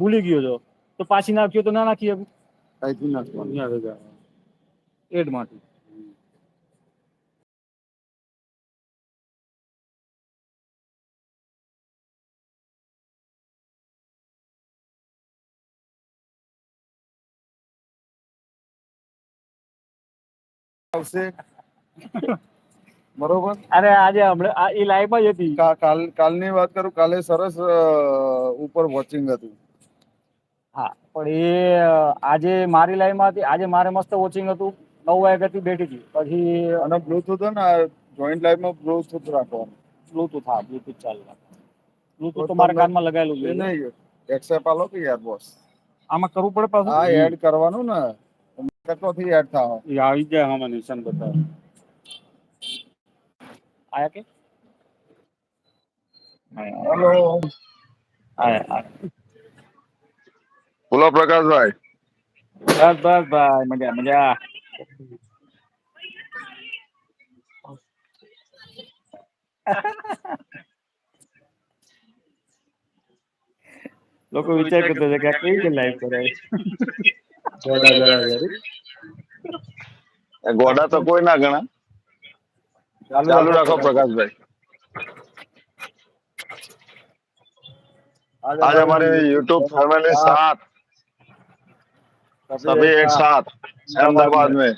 ભૂલી ગયો છો તો પાછી નાખ્યો તો ના નાખી હવે અહીંથી નાખવાનું એડ માંથી આવશે બરોબર. અરે આજે હમણાં એ લાઈવ જ હતી. કાલની વાત કરું, કાલે સરસ ઉપર વોચિંગ હતું. હા પણ એ આજે મારી લાઈવ માં હતી. આજે મારે મસ્ત વોચિંગ હતું. 9 વાગ્યાથી બેઠી હતી. પછી અને બ્લુટૂથ ને જોઈન્ટ લાઈવ માં બ્લુટૂથ રાખવાનું. બ્લુટૂથ હા બ્લુટૂથ ચાલુ રાખવાનું. બ્લુટૂથ તો મારા કાનમાં લગાવેલું છે. નહીં એક્સેપ્ટ આલો કે યાર બોસ. આમાં કરવું પડે પાછું. હા એડ કરવાનું ને કેટલોથી એડ થાવ. એ આવી જાય આમાં નિશાન બતાવે. આયા કે હેલો આયા. બોલો પ્રકાશભાઈ. બસ બસ ભાઈ મજા મજા. લોકો વિચાર કરતા હતા કે આ કેવી રીતે લાઈવ કરાય. ગોડા ગણા ગોડા તો કોઈ ના ગણા. ચાલુ રાખો પ્રકાશભાઈ. आज हमारे YouTube फैमिली साथ सभी एक साथ अहमदाबाद में